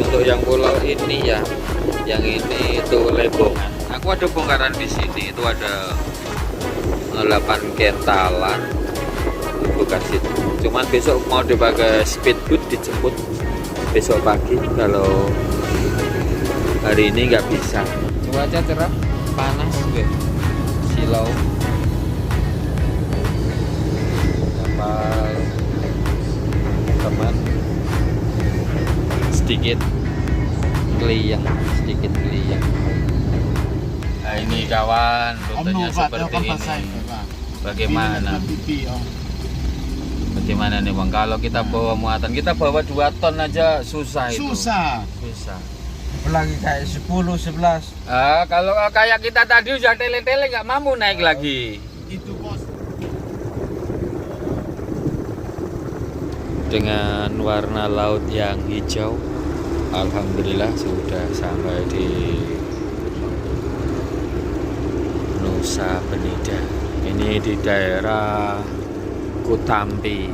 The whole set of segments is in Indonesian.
untuk yang pulau ini ya, yang ini itu Lembongan. Aku ada bongkaran di sini itu ada 8 kentalan bukan situ. Cuman besok mau dipakai speedboat dijemput besok pagi, kalau hari ini nggak bisa. Cuaca cerah, panas gue. Silau. Kapal teman sedikit keliyang. Nah, ini kawan, rutenya seperti ini. Bagaimana nih Bang, kalau kita bawa muatan, kita bawa 2 ton aja susah itu. Susah. Apalagi kayak 10, 11. Kalau kayak kita tadi udah tele-tele nggak mampu naik lagi. Itu bos. Dengan warna laut yang hijau, alhamdulillah sudah sampai di Nusa Penida. Ini di daerah Kutampi.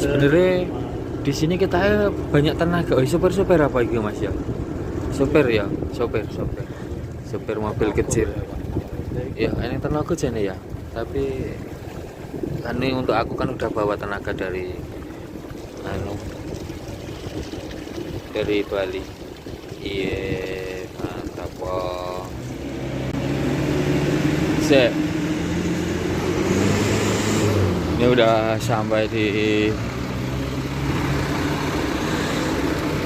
Sebenarnya di sini kita banyak tenaga. Sopir apa itu Mas ya? Sopir mobil kecil. Ya, ini tenaga jane ya. Tapi ini untuk aku kan udah bawa tenaga dari Bali. Iya, mantap. Wow. Ini udah sampai di.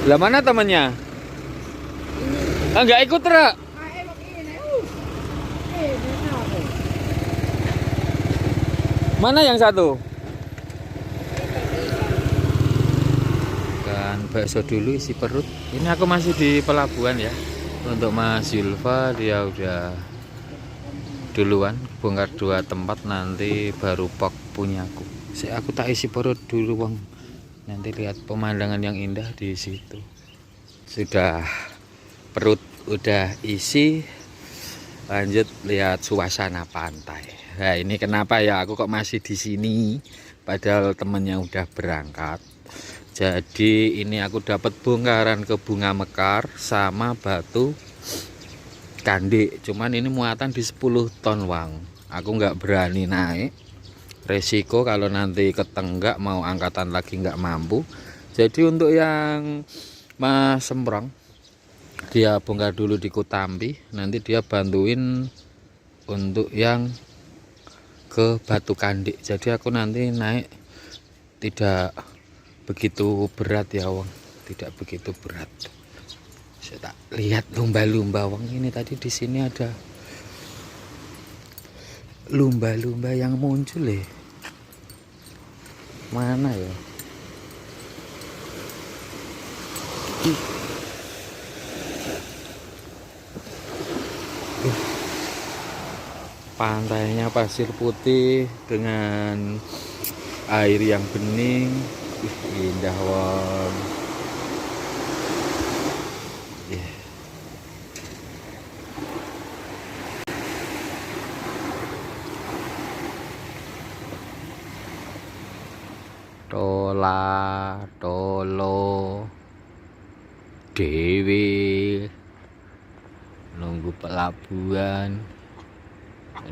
Lah mana temannya? Enggak ikut Ra. Mana yang satu? Kan bakso dulu isi perut. Ini aku masih di pelabuhan ya. Untuk Mas Yulfa dia udah duluan bongkar 2 tempat, nanti baru pok punyaku. Aku tak isi perut dulu Bang. Nanti lihat pemandangan yang indah di situ. Sudah perut udah isi, lanjut lihat suasana pantai. Nah, ini kenapa ya aku kok masih di sini padahal temennya udah berangkat. Jadi ini aku dapat bongkaran ke bunga mekar sama batu kandik. Cuman ini muatan di 10 ton Wang. Aku nggak berani naik. Resiko kalau nanti ketenggak mau angkatan lagi nggak mampu. Jadi untuk yang Mas Semprong, dia bongkar dulu di Kutampi, nanti dia bantuin untuk yang ke Batu Kandik. Jadi aku nanti naik tidak begitu berat ya Wang, tidak begitu berat. Saya tak lihat lumba-lumba Wang, ini tadi di sini ada lumba-lumba yang muncul ya. Mana ya? Pantainya pasir putih dengan air yang bening. Indah Wong. Tola, Tolo, Dewi, nunggu pelabuhan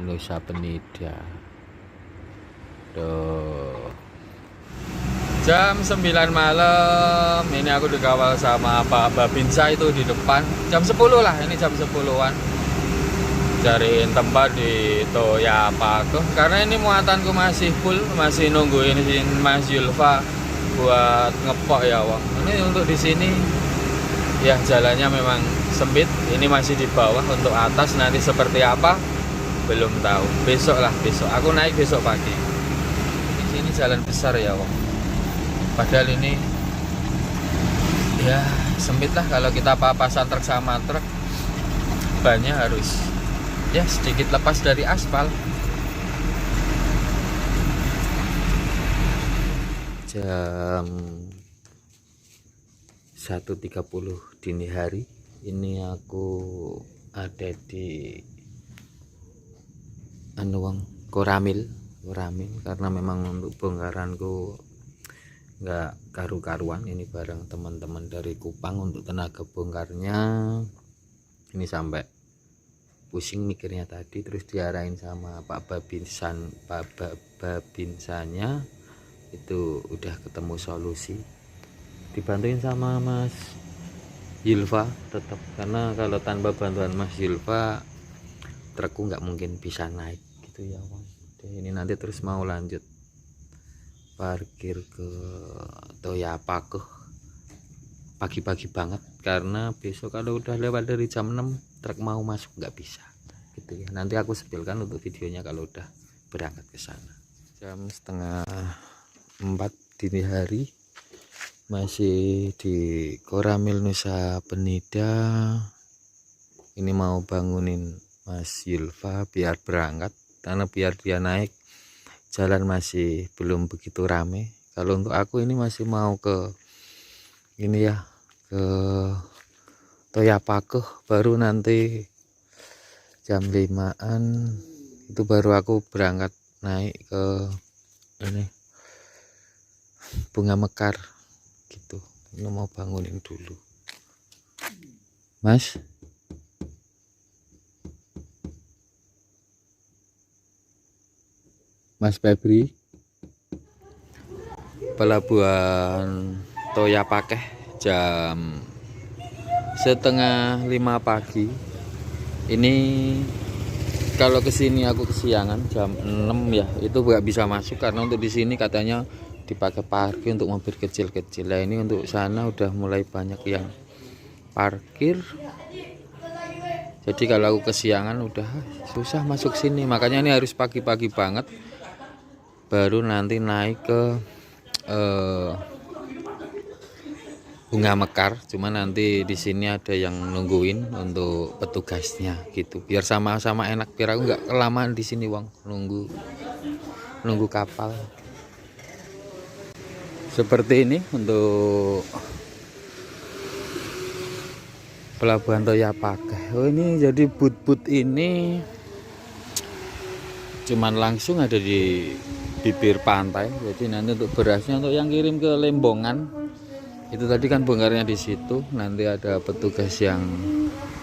Nusa Penida. Tuh. Jam 9 malam, ini aku dikawal sama Pak Babinsa itu di depan. Jam 10 lah, ini jam 10-an. Cariin tempat di Toyapaku karena ini muatanku masih full, masih nungguin Mas Yulfa buat ngepok ya Wong. Ini untuk di sini ya jalannya memang sempit. Ini masih di bawah, untuk atas nanti seperti apa belum tahu. Besok aku naik besok pagi. Di sini jalan besar ya Wong. Padahal ini ya sempit lah, kalau kita papasan truk sama truk bannya harus ya sedikit lepas dari aspal. Jam 1.30 dini hari ini aku ada di Koramil karena memang untuk bongkaranku nggak karu-karuan. Ini barang teman-teman dari Kupang untuk tenaga bongkarnya. Ini sampai pusing mikirnya tadi, terus diarahin sama Pak Babinsanya itu udah ketemu solusi, dibantuin sama Mas Yulfa tetap, karena kalau tanpa bantuan Mas Yulfa trukku nggak mungkin bisa naik gitu ya Bang. Ini nanti terus mau lanjut parkir ke Toyapakuh pagi-pagi banget, karena besok kalau udah lewat dari jam 6 truk mau masuk nggak bisa gitu ya. Nanti aku sepilkan untuk videonya kalau udah berangkat ke sana. Jam setengah 4 dini hari, masih di Koramil Nusa Penida. Ini mau bangunin Mas Yulfa biar berangkat, karena biar dia naik jalan masih belum begitu rame. Kalau untuk aku ini masih mau ke ini ya, ke Toyapakuh, baru nanti jam 5-an itu baru aku berangkat naik ke ini Bunga Mekar gitu. Ini mau bangunin dulu Mas. Mas Febri, pelabuhan Toyapakuh jam setengah 5 pagi. Ini kalau kesini aku kesiangan jam 6 ya, itu nggak bisa masuk karena untuk di sini katanya dipakai parkir untuk mobil kecil-kecil. Nah ini untuk sana udah mulai banyak yang parkir, jadi kalau aku kesiangan udah susah masuk sini. Makanya ini harus pagi-pagi banget baru nanti naik ke Bunga Mekar. Cuma nanti di sini ada yang nungguin untuk petugasnya gitu, biar sama-sama enak, biar aku nggak kelamaan di sini Wong, nunggu kapal. Seperti ini untuk pelabuhan Toyapakuh. Oh ini jadi but-but ini cuman langsung ada di bibir pantai. Jadi nanti untuk berasnya, untuk yang kirim ke Lembongan itu tadi kan bongkarnya di situ, nanti ada petugas yang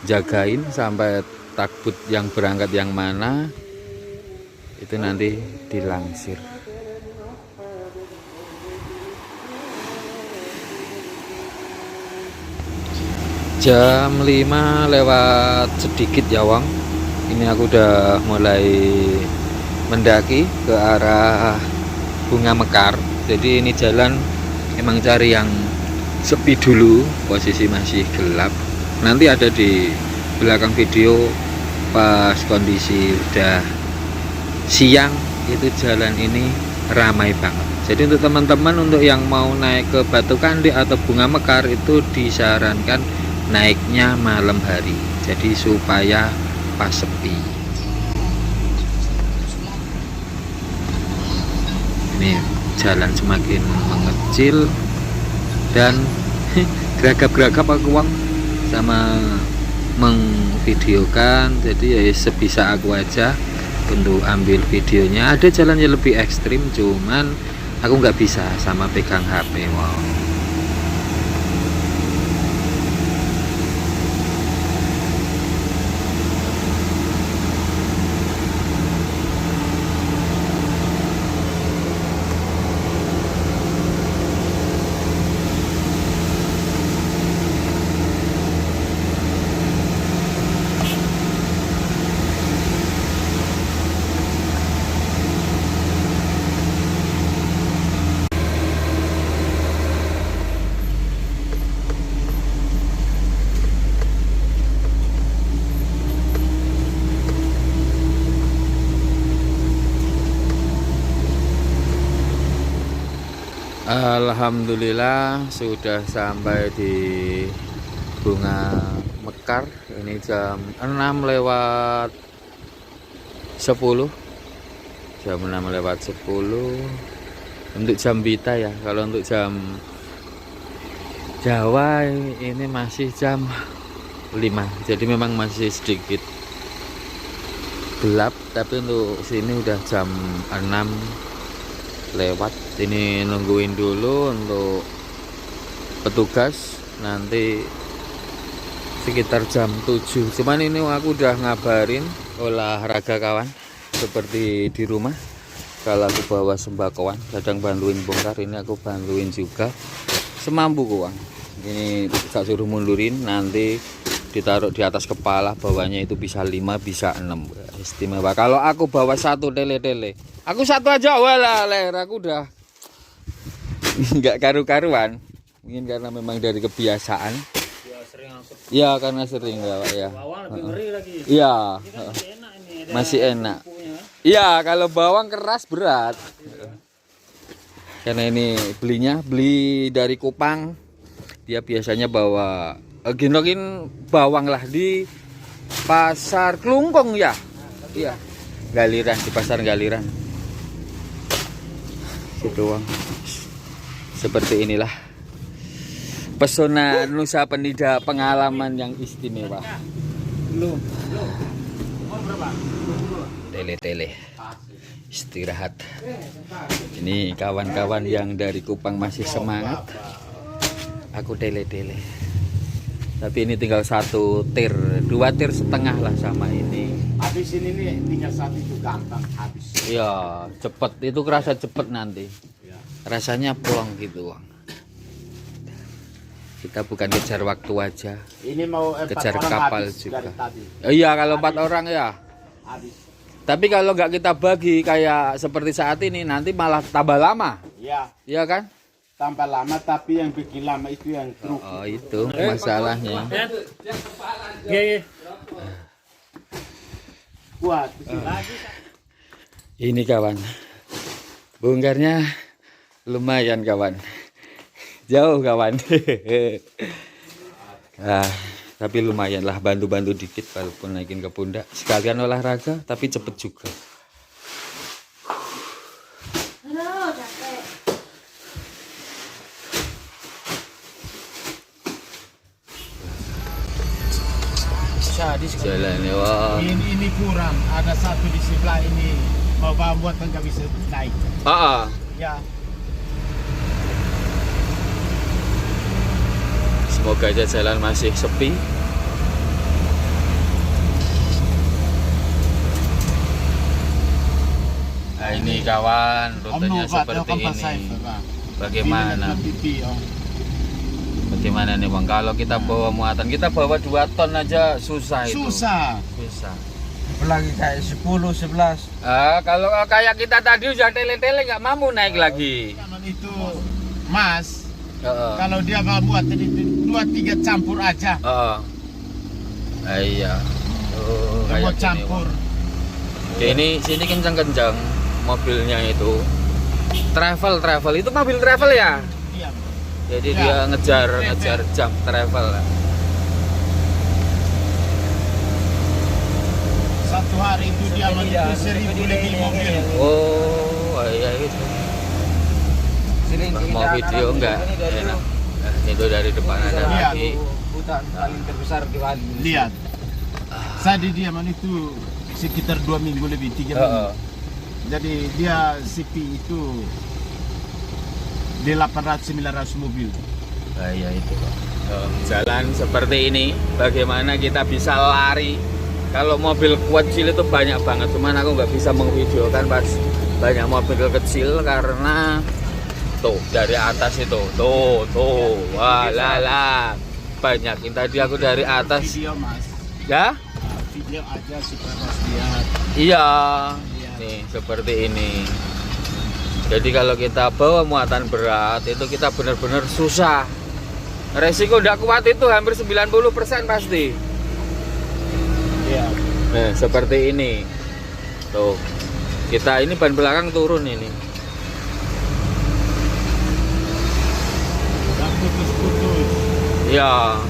jagain sampai takbut yang berangkat yang mana itu nanti dilangsir. Jam 5 lewat sedikit ya Wang. Ini aku udah mulai mendaki ke arah Bunga Mekar. Jadi ini jalan emang cari yang sepi dulu, posisi masih gelap. Nanti ada di belakang video pas kondisi udah siang, itu jalan ini ramai banget. Jadi untuk teman-teman untuk yang mau naik ke Batu Kandi atau Bunga Mekar itu disarankan naiknya malam hari, jadi supaya pas sepi. Ini jalan semakin mengecil dan geragap-geragap aku Wang sama mengvideokan, jadi ya sebisa aku aja untuk ambil videonya. Ada jalan yang lebih ekstrim, cuman aku nggak bisa sama pegang HP. Wow. Alhamdulillah sudah sampai di Bunga Mekar. Ini jam 6 lewat 10. Jam 6 lewat 10 untuk jam Bita ya. Kalau untuk jam Jawa ini masih jam 5. Jadi memang masih sedikit gelap, tapi untuk sini udah jam 6 lewat. Ini nungguin dulu untuk petugas nanti sekitar jam 7. Cuman ini aku udah ngabarin olahraga kawan seperti di rumah. Kalau aku bawa sembako, kadang bantuin bongkar, ini aku bantuin juga semampu kawan. Ini tak suruh mundurin, nanti ditaruh di atas kepala, bawahnya itu bisa 5 bisa 6, istimewa. Kalau aku bawa satu tele-tele, aku satu aja walah leher aku udah nggak karu-karuan. Mungkin karena memang dari kebiasaan ya, karena sering ya. Iya, masih enak. Iya, kalau bawang keras berat. Karena ini beli dari Kupang. Dia biasanya bawa gendongin bawang lah di pasar Klungkung ya. Iya. Galiran, di pasar Galiran. Situ Bang. Seperti inilah pesona Nusa Penida, pengalaman yang istimewa. Tele-tele istirahat. Ini kawan-kawan yang dari Kupang masih semangat. Aku tele-tele. Tapi ini tinggal 1 tir, 2 tir setengah lah sama ini. Habis ini nih tinggal 1 itu gampang habis. Iya, cepet. Itu kerasa cepet nanti. Ya. Rasanya plong gitu, Bang. Kita bukan kejar waktu aja. Ini mau 4 kejar orang kapal habis juga. dari tadi. Iya, kalau 4 orang ya. Habis. Tapi kalau nggak kita bagi kayak seperti saat ini, nanti malah tambah lama. Ya, Iya kan? tambah lama, tapi yang bikin lama itu yang truk. Oh, itu masalahnya. Kuat. Ini kawan, bongkarnya lumayan kawan, jauh kawan. Tapi lumayan lah, bantu-bantu dikit walaupun naikin ke pundak. Sekalian olahraga tapi cepet juga. Jalannya wah. Ini kurang, ada satu di sebelah ini mau buat nggak bisa naik. Ya. Semoga aja jalan masih sepi. Nah, ini kawan, rutenya seperti ini. Bagaimana? Bagaimana nih Bang? Kalau kita bawa muatan, kita bawa 2 ton aja susah itu. Susah. Apalagi kayak 10, 11. Kalau kayak kita tadi udah tele-tele nggak mampu naik lagi. Kalau itu Mas, kalau dia mau buat jadi 2-3 campur aja. Iya. Mau campur. Ini sini kencang-kencang mobilnya itu. Travel itu mobil travel ya. Iya. Jadi dia ngejar jam travel. Satu hari itu dia menjual 1.000 lebih mobil. Oh, iya itu. Mau video enggak? Enak. Itu dari depan ada lagi. Hutan paling terbesar di Bali. Lihat. Tadi dia itu sekitar 2 minggu lebih, 3 minggu. Jadi dia CP itu 800-900 mobil. Iya itu Pak. Jalan seperti ini, bagaimana kita bisa lari? Kalau mobil kecil itu banyak banget, cuman aku nggak bisa mengvideokan pas banyak mobil kecil karena tuh dari atas itu, tuh, walala banyak. Tadi aku dari atas. Video Mas. Ya? Video aja supaya Mas lihat. Iya. Nih seperti ini. Jadi kalau kita bawa muatan berat itu kita benar-benar susah. Resiko udah kuat itu hampir 90% pasti. Iya. Nah, seperti ini. Tuh. Kita ini ban belakang turun ini. Dan putus-putus. Iya.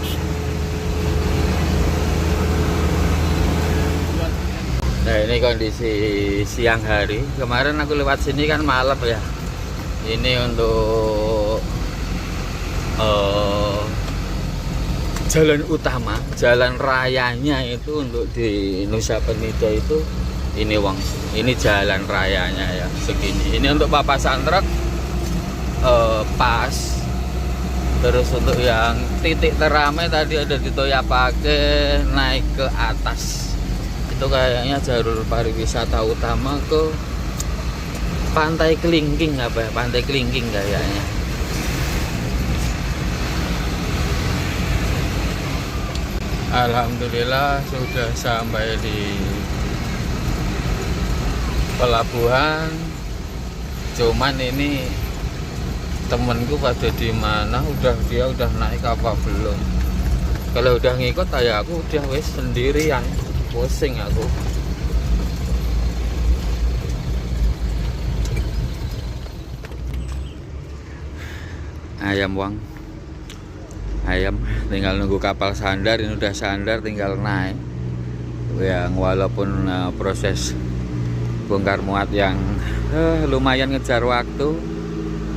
Nah, ini kondisi siang hari. Kemarin aku lewat sini kan malam ya. Ini untuk jalan utama, jalan rayanya itu untuk di Nusa Penida itu Ini Wong, ini jalan rayanya ya segini. Ini untuk papasan truk pas. Terus untuk yang titik teramai tadi ada di Toyapake naik ke atas. Itu kayaknya jalur pariwisata utama ke Pantai Kelingking apa ya? Pantai Kelingking kayaknya. Alhamdulillah sudah sampai di pelabuhan. Cuman ini temenku pada di mana, dia udah naik apa belum? Kalau udah ngikut ya aku udah wes sendirian, pusing aku. Ayam Wang, ayam tinggal nunggu kapal sandar. Ini udah sandar tinggal naik. Yang walaupun proses bongkar muat yang lumayan ngejar waktu.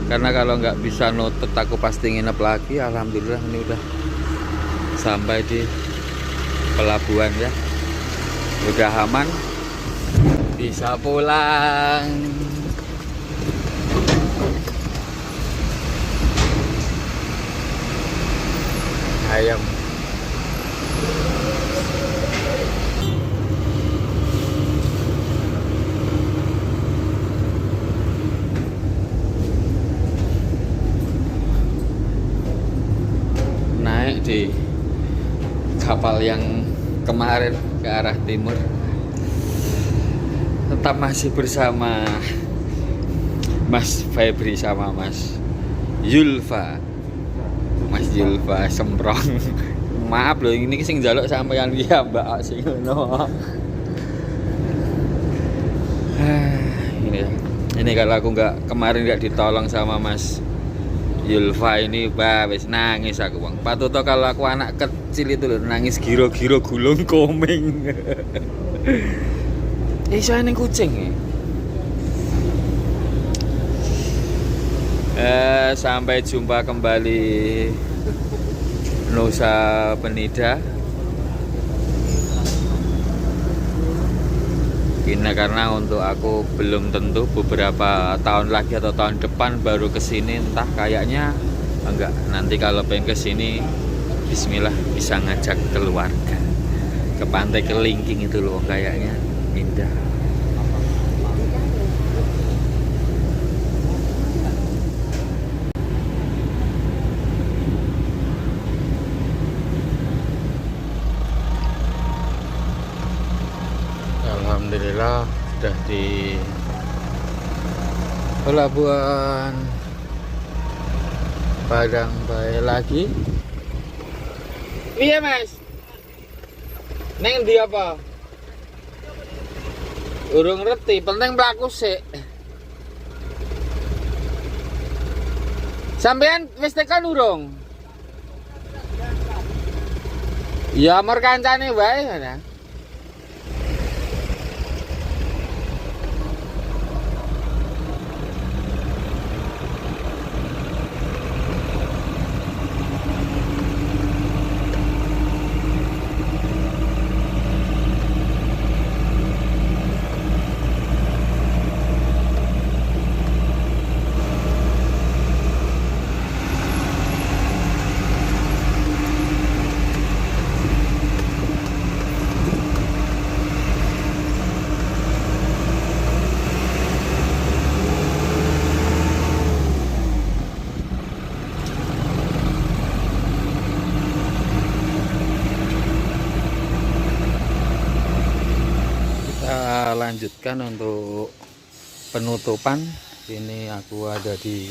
Karena kalau nggak bisa nutut aku pasti nginep lagi. Alhamdulillah ini udah sampai di pelabuhan ya. Udah aman, bisa pulang. Ayam. Di kapal yang kemarin ke arah timur. Tetap masih bersama Mas Febri sama Mas Yulfa. Mas Yulfa semprong. Maaf loh, ini sing njaluk sampeyan ya Mbak sing ngono. Ini ya. Ini kalau aku kemarin nggak ditolong sama Mas Yulfa ini, wis nangis aku Bang. Patuto kalau aku anak kecil itu loh, nangis giro-giro gulung komeng. Iso ning kucing. Sampai jumpa kembali Nusa Penida. Ini karena untuk aku belum tentu beberapa tahun lagi atau tahun depan baru kesini, entah kayaknya enggak. Nanti kalau pengen kesini, bismillah bisa ngajak keluarga ke Pantai Kelingking itu loh, kayaknya indah. Alhamdulillah sudah di pelabuhan Padang Bae lagi. Iya Mas, neng di apa? Urung ngerti, penting mlaku sik. Sampean wis tekan urung? Ya mer kancane wae ya. Lanjutkan untuk penutupan. Ini aku ada di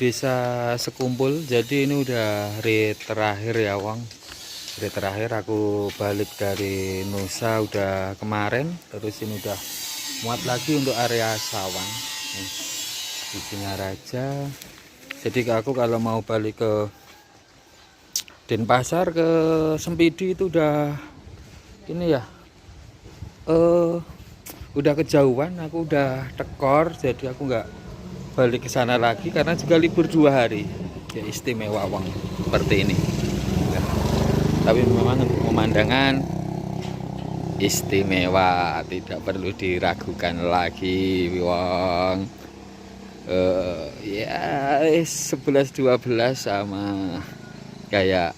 Desa Sekumpul. Jadi ini udah hari terakhir ya Wang. Hari terakhir aku balik dari Nusa udah kemarin. Terus ini udah muat lagi untuk area Sawang di Singaraja. Jadi aku kalau mau balik ke Denpasar ke Sempidi itu udah ini ya, udah kejauhan, aku udah tekor, jadi aku nggak balik ke sana lagi karena juga libur 2 hari. Ya istimewa Wang seperti ini. Tapi memang pemandangan istimewa, tidak perlu diragukan lagi wong. Ya 11-12 sama kayak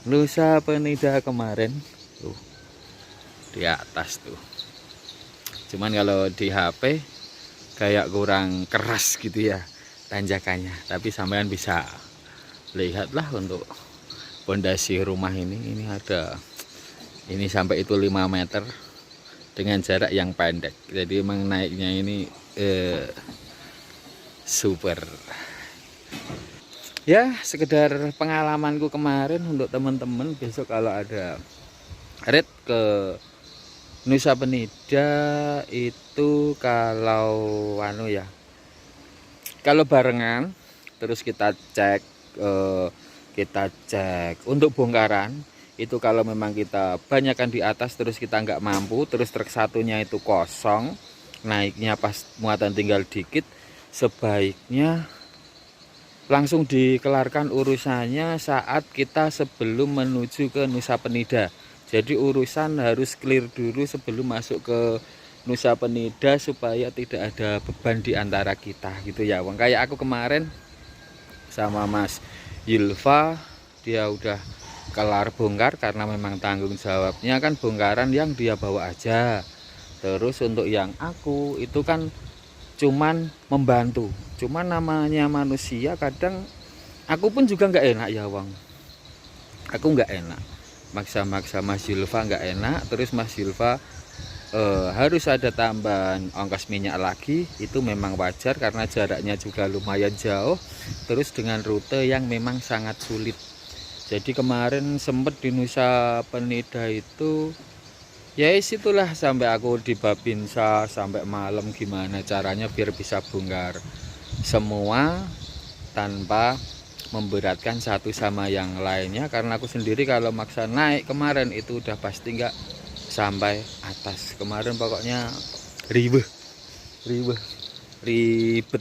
Nusa Penida kemarin tuh di atas tuh. Cuman kalau di HP kayak kurang keras gitu ya tanjakannya, tapi sampean bisa lihatlah untuk pondasi rumah ini ada ini sampai itu 5 meter dengan jarak yang pendek, jadi emang naiknya ini super ya. Sekedar pengalamanku kemarin untuk teman-teman, besok kalau ada red ke Nusa Penida itu kalau ya kalau barengan terus kita cek untuk bongkaran itu, kalau memang kita banyakkan di atas terus kita nggak mampu, terus truk satunya itu kosong, naiknya pas muatan tinggal dikit, sebaiknya langsung dikelarkan urusannya saat kita sebelum menuju ke Nusa Penida. Jadi urusan harus clear dulu sebelum masuk ke Nusa Penida supaya tidak ada beban di antara kita gitu ya Bang. Kayak aku kemarin sama Mas Yulfa, dia udah kelar bongkar karena memang tanggung jawabnya kan bongkaran yang dia bawa aja. Terus untuk yang aku itu kan cuman membantu. Cuman namanya manusia kadang aku pun juga nggak enak ya Bang. Aku nggak enak. Maksa-maksa Mas Yulfa nggak enak, terus Mas Yulfa harus ada tambahan ongkos minyak lagi, itu memang wajar karena jaraknya juga lumayan jauh, terus dengan rute yang memang sangat sulit. Jadi kemarin sempet di Nusa Penida itu ya itulah sampai aku di Babinsa sampai malam gimana caranya biar bisa bongkar semua tanpa memberatkan satu sama yang lainnya, karena aku sendiri kalau maksa naik kemarin itu udah pasti nggak sampai atas. Kemarin pokoknya ribet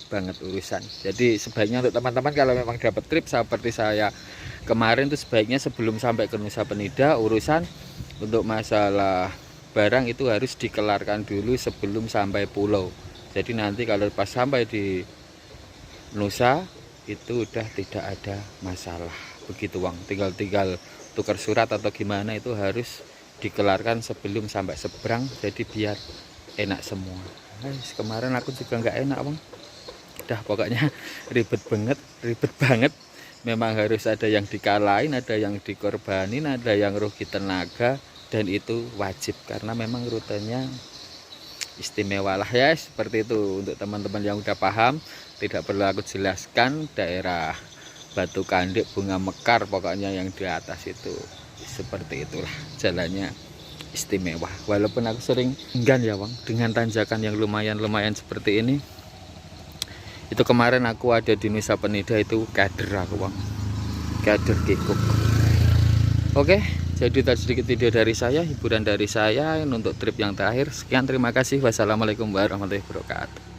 banget urusan. Jadi sebaiknya untuk teman-teman kalau memang dapat trip seperti saya kemarin, itu sebaiknya sebelum sampai ke Nusa Penida urusan untuk masalah barang itu harus dikelarkan dulu sebelum sampai pulau. Jadi nanti kalau pas sampai di Nusa itu udah tidak ada masalah begitu Bang. Tinggal tukar surat atau gimana itu harus dikelarkan sebelum sampai seberang, jadi biar enak semua. Kemarin aku juga nggak enak Bang, udah pokoknya ribet banget. Memang harus ada yang dikalahin, ada yang dikorbanin, ada yang rugi tenaga, dan itu wajib karena memang rutenya istimewa lah ya, seperti itu. Untuk teman-teman yang udah paham, tidak perlu aku jelaskan. Daerah Batu Kandik, Bunga Mekar, pokoknya yang di atas itu seperti itulah jalannya istimewa. Walaupun aku sering enggan ya Bang dengan tanjakan yang lumayan seperti ini. Itu kemarin aku ada di Nusa Penida itu kader aku Bang, kader kikuk. Oke, jadi tadi sedikit video dari saya, hiburan dari saya untuk trip yang terakhir. Sekian, terima kasih. Wassalamualaikum warahmatullahi wabarakatuh.